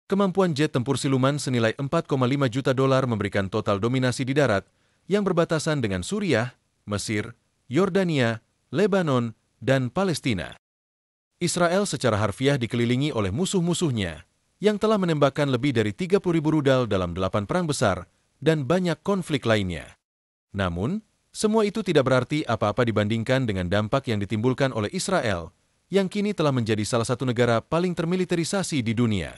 Kemampuan jet tempur siluman senilai 4,5 juta dolar memberikan total dominasi di darat yang berbatasan dengan Suriah, Mesir, Yordania, Lebanon, dan Palestina. Israel secara harfiah dikelilingi oleh musuh-musuhnya yang telah menembakkan lebih dari 30.000 rudal dalam 8 perang besar dan banyak konflik lainnya. Namun, semua itu tidak berarti apa-apa dibandingkan dengan dampak yang ditimbulkan oleh Israel, yang kini telah menjadi salah satu negara paling termiliterisasi di dunia.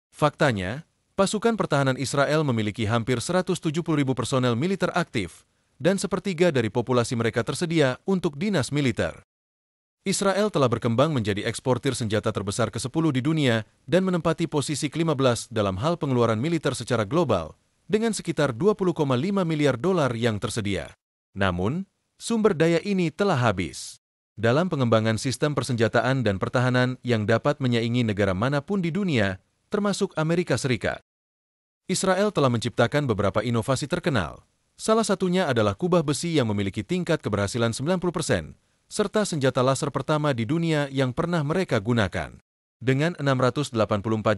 Faktanya, pasukan pertahanan Israel memiliki hampir 170.000 personel militer aktif, dan sepertiga dari populasi mereka tersedia untuk dinas militer. Israel telah berkembang menjadi eksportir senjata terbesar ke-10 di dunia dan menempati posisi ke-15 dalam hal pengeluaran militer secara global, dengan sekitar 20,5 miliar dolar yang tersedia. Namun, sumber daya ini telah habis. Dalam pengembangan sistem persenjataan dan pertahanan yang dapat menyaingi negara manapun di dunia, termasuk Amerika Serikat. Israel telah menciptakan beberapa inovasi terkenal. Salah satunya adalah kubah besi yang memiliki tingkat keberhasilan 90%, serta senjata laser pertama di dunia yang pernah mereka gunakan. Dengan 684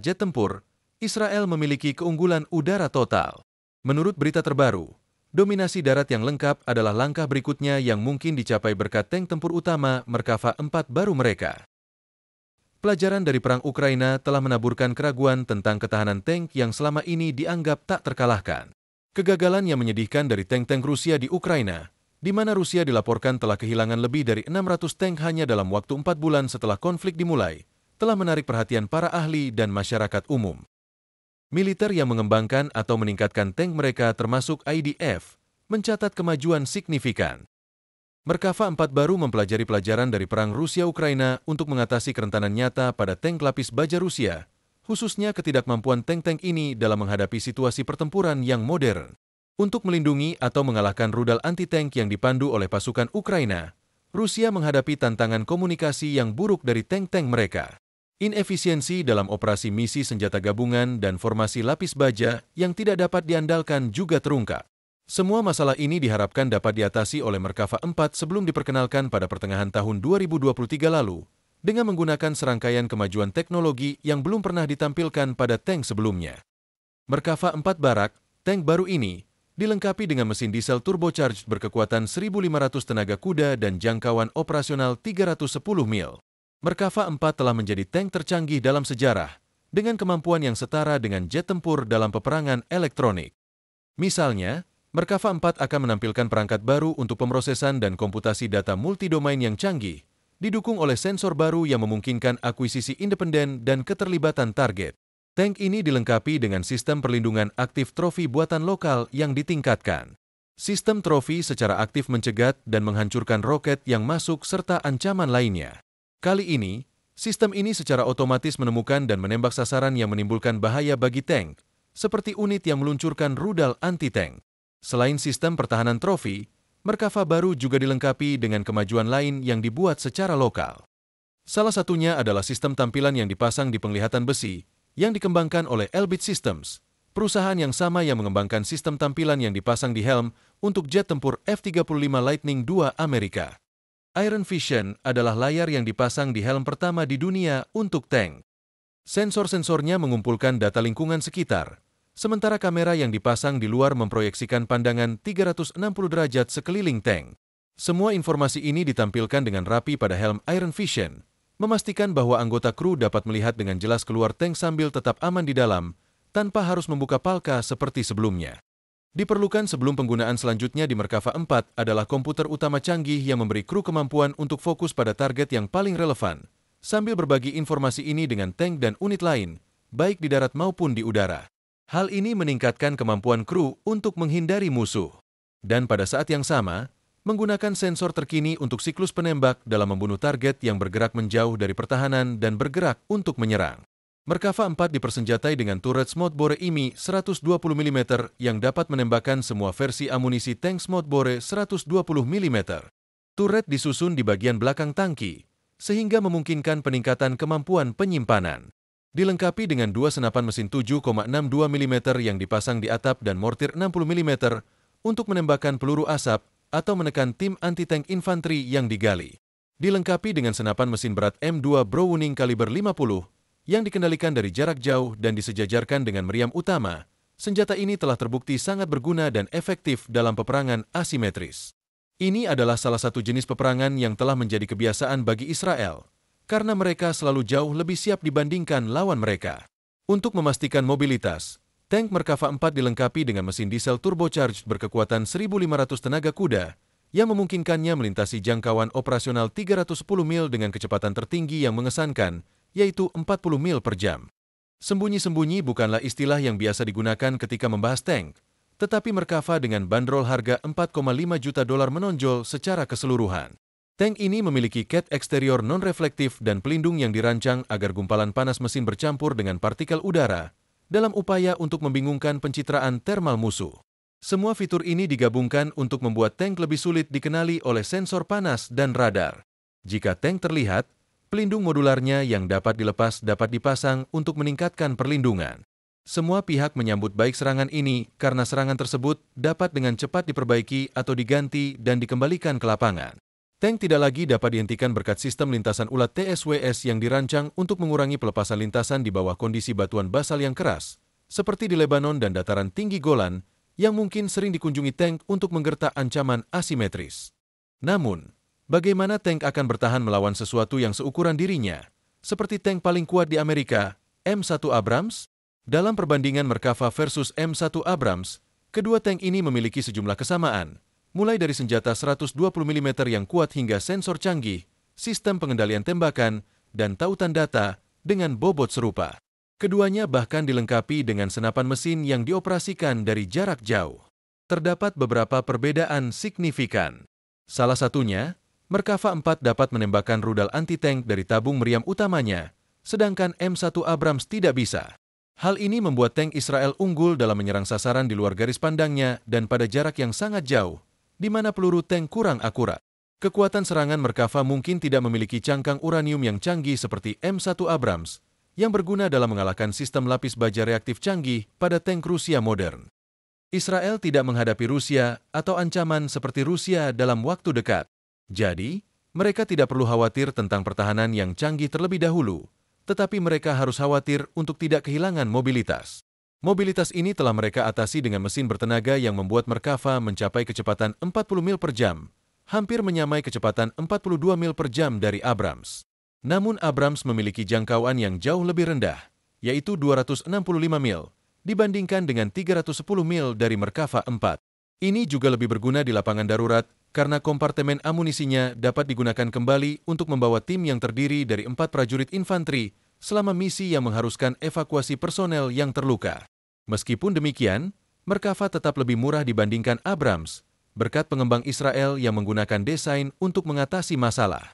jet tempur, Israel memiliki keunggulan udara total. Menurut berita terbaru, dominasi darat yang lengkap adalah langkah berikutnya yang mungkin dicapai berkat tank tempur utama Merkava 4 baru mereka. Pelajaran dari perang Ukraina telah menaburkan keraguan tentang ketahanan tank yang selama ini dianggap tak terkalahkan. Kegagalan yang menyedihkan dari tank-tank Rusia di Ukraina, di mana Rusia dilaporkan telah kehilangan lebih dari 600 tank hanya dalam waktu 4 bulan setelah konflik dimulai, telah menarik perhatian para ahli dan masyarakat umum. Militer yang mengembangkan atau meningkatkan tank mereka termasuk IDF, mencatat kemajuan signifikan. Merkava 4 baru mempelajari pelajaran dari perang Rusia-Ukraina untuk mengatasi kerentanan nyata pada tank lapis baja Rusia, khususnya ketidakmampuan tank-tank ini dalam menghadapi situasi pertempuran yang modern. Untuk melindungi atau mengalahkan rudal anti-tank yang dipandu oleh pasukan Ukraina, Rusia menghadapi tantangan komunikasi yang buruk dari tank-tank mereka. Inefisiensi dalam operasi misi senjata gabungan dan formasi lapis baja yang tidak dapat diandalkan juga terungkap. Semua masalah ini diharapkan dapat diatasi oleh Merkava 4 sebelum diperkenalkan pada pertengahan tahun 2023 lalu, dengan menggunakan serangkaian kemajuan teknologi yang belum pernah ditampilkan pada tank sebelumnya. Merkava 4 Barak, tank baru ini, dilengkapi dengan mesin diesel turbocharged berkekuatan 1.500 tenaga kuda dan jangkauan operasional 310 mil. Merkava 4 telah menjadi tank tercanggih dalam sejarah, dengan kemampuan yang setara dengan jet tempur dalam peperangan elektronik. Misalnya, Merkava 4 akan menampilkan perangkat baru untuk pemrosesan dan komputasi data multidomain yang canggih, didukung oleh sensor baru yang memungkinkan akuisisi independen dan keterlibatan target. Tank ini dilengkapi dengan sistem perlindungan aktif trofi buatan lokal yang ditingkatkan. Sistem trofi secara aktif mencegat dan menghancurkan roket yang masuk serta ancaman lainnya. Kali ini, sistem ini secara otomatis menemukan dan menembak sasaran yang menimbulkan bahaya bagi tank, seperti unit yang meluncurkan rudal anti-tank. Selain sistem pertahanan trofi, Merkava baru juga dilengkapi dengan kemajuan lain yang dibuat secara lokal. Salah satunya adalah sistem tampilan yang dipasang di penglihatan besi yang dikembangkan oleh Elbit Systems, perusahaan yang sama yang mengembangkan sistem tampilan yang dipasang di helm untuk jet tempur F-35 Lightning II Amerika. Iron Vision adalah layar yang dipasang di helm pertama di dunia untuk tank. Sensor-sensornya mengumpulkan data lingkungan sekitar, sementara kamera yang dipasang di luar memproyeksikan pandangan 360 derajat sekeliling tank. Semua informasi ini ditampilkan dengan rapi pada helm Iron Vision, memastikan bahwa anggota kru dapat melihat dengan jelas keluar tank sambil tetap aman di dalam, tanpa harus membuka palka seperti sebelumnya. Diperlukan sebelum penggunaan selanjutnya di Merkava 4 adalah komputer utama canggih yang memberi kru kemampuan untuk fokus pada target yang paling relevan, sambil berbagi informasi ini dengan tank dan unit lain, baik di darat maupun di udara. Hal ini meningkatkan kemampuan kru untuk menghindari musuh. Dan pada saat yang sama, menggunakan sensor terkini untuk siklus penembak dalam membunuh target yang bergerak menjauh dari pertahanan dan bergerak untuk menyerang. Merkava 4 dipersenjatai dengan turret smoothbore IMI 120 mm yang dapat menembakkan semua versi amunisi tank smoothbore 120 mm. Turret disusun di bagian belakang tangki, sehingga memungkinkan peningkatan kemampuan penyimpanan. Dilengkapi dengan dua senapan mesin 7,62 mm yang dipasang di atap dan mortir 60 mm untuk menembakkan peluru asap atau menekan tim anti-tank infanteri yang digali. Dilengkapi dengan senapan mesin berat M2 Browning kaliber 50 yang dikendalikan dari jarak jauh dan disejajarkan dengan meriam utama, senjata ini telah terbukti sangat berguna dan efektif dalam peperangan asimetris. Ini adalah salah satu jenis peperangan yang telah menjadi kebiasaan bagi Israel, karena mereka selalu jauh lebih siap dibandingkan lawan mereka. Untuk memastikan mobilitas, tank Merkava 4 dilengkapi dengan mesin diesel turbocharged berkekuatan 1.500 tenaga kuda yang memungkinkannya melintasi jangkauan operasional 310 mil dengan kecepatan tertinggi yang mengesankan, yaitu 40 mil per jam. Sembunyi-sembunyi bukanlah istilah yang biasa digunakan ketika membahas tank, tetapi Merkava dengan bandrol harga $4,5 juta menonjol secara keseluruhan. Tank ini memiliki cat eksterior non-reflektif dan pelindung yang dirancang agar gumpalan panas mesin bercampur dengan partikel udara dalam upaya untuk membingungkan pencitraan termal musuh. Semua fitur ini digabungkan untuk membuat tank lebih sulit dikenali oleh sensor panas dan radar. Jika tank terlihat, pelindung modularnya yang dapat dilepas dapat dipasang untuk meningkatkan perlindungan. Semua pihak menyambut baik serangan ini karena serangan tersebut dapat dengan cepat diperbaiki atau diganti dan dikembalikan ke lapangan. Tank tidak lagi dapat dihentikan berkat sistem lintasan ulat TSWS yang dirancang untuk mengurangi pelepasan lintasan di bawah kondisi batuan basal yang keras, seperti di Lebanon dan dataran tinggi Golan, yang mungkin sering dikunjungi tank untuk menggertak ancaman asimetris. Namun, bagaimana tank akan bertahan melawan sesuatu yang seukuran dirinya, seperti tank paling kuat di Amerika, M1 Abrams? Dalam perbandingan Merkava versus M1 Abrams, kedua tank ini memiliki sejumlah kesamaan, mulai dari senjata 120 mm yang kuat hingga sensor canggih, sistem pengendalian tembakan, dan tautan data dengan bobot serupa. Keduanya bahkan dilengkapi dengan senapan mesin yang dioperasikan dari jarak jauh. Terdapat beberapa perbedaan signifikan. Salah satunya, Merkava 4 dapat menembakkan rudal anti-tank dari tabung meriam utamanya, sedangkan M1 Abrams tidak bisa. Hal ini membuat tank Israel unggul dalam menyerang sasaran di luar garis pandangnya dan pada jarak yang sangat jauh, di mana peluru tank kurang akurat. Kekuatan serangan Merkava mungkin tidak memiliki cangkang uranium yang canggih seperti M1 Abrams, yang berguna dalam mengalahkan sistem lapis baja reaktif canggih pada tank Rusia modern. Israel tidak menghadapi Rusia atau ancaman seperti Rusia dalam waktu dekat. Jadi, mereka tidak perlu khawatir tentang pertahanan yang canggih terlebih dahulu, tetapi mereka harus khawatir untuk tidak kehilangan mobilitas. Mobilitas ini telah mereka atasi dengan mesin bertenaga yang membuat Merkava mencapai kecepatan 40 mil per jam, hampir menyamai kecepatan 42 mil per jam dari Abrams. Namun Abrams memiliki jangkauan yang jauh lebih rendah, yaitu 265 mil, dibandingkan dengan 310 mil dari Merkava 4. Ini juga lebih berguna di lapangan darurat karena kompartemen amunisinya dapat digunakan kembali untuk membawa tim yang terdiri dari 4 prajurit infanteri selama misi yang mengharuskan evakuasi personel yang terluka. Meskipun demikian, Merkava tetap lebih murah dibandingkan Abrams, berkat pengembang Israel yang menggunakan desain untuk mengatasi masalah.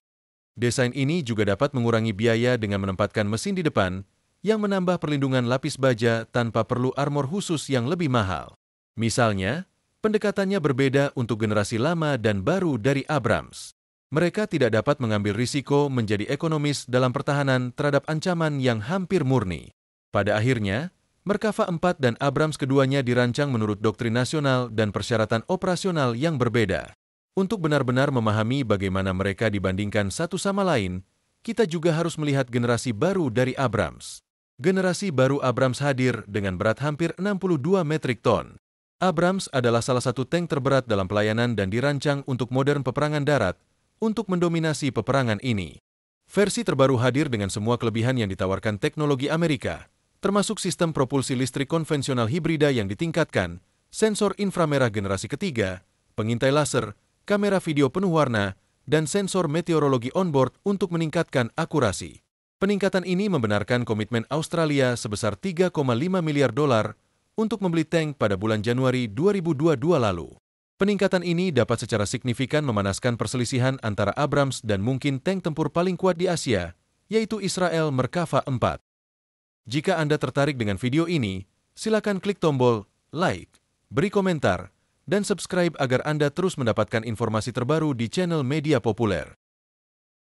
Desain ini juga dapat mengurangi biaya dengan menempatkan mesin di depan, yang menambah perlindungan lapis baja tanpa perlu armor khusus yang lebih mahal. Misalnya, pendekatannya berbeda untuk generasi lama dan baru dari Abrams. Mereka tidak dapat mengambil risiko menjadi ekonomis dalam pertahanan terhadap ancaman yang hampir murni. Pada akhirnya, Merkava 4 dan Abrams keduanya dirancang menurut doktrin nasional dan persyaratan operasional yang berbeda. Untuk benar-benar memahami bagaimana mereka dibandingkan satu sama lain, kita juga harus melihat generasi baru dari Abrams. Generasi baru Abrams hadir dengan berat hampir 62 metrik ton. Abrams adalah salah satu tank terberat dalam pelayanan dan dirancang untuk modern peperangan darat untuk mendominasi peperangan ini. Versi terbaru hadir dengan semua kelebihan yang ditawarkan teknologi Amerika, termasuk sistem propulsi listrik konvensional hibrida yang ditingkatkan, sensor inframerah generasi ketiga, pengintai laser, kamera video penuh warna, dan sensor meteorologi onboard untuk meningkatkan akurasi. Peningkatan ini membenarkan komitmen Australia sebesar $3,5 miliar untuk membeli tank pada bulan Januari 2022 lalu. Peningkatan ini dapat secara signifikan memanaskan perselisihan antara Abrams dan mungkin tank tempur paling kuat di Asia, yaitu Israel Merkava 4. Jika Anda tertarik dengan video ini, silakan klik tombol like, beri komentar, dan subscribe agar Anda terus mendapatkan informasi terbaru di channel Media Populer.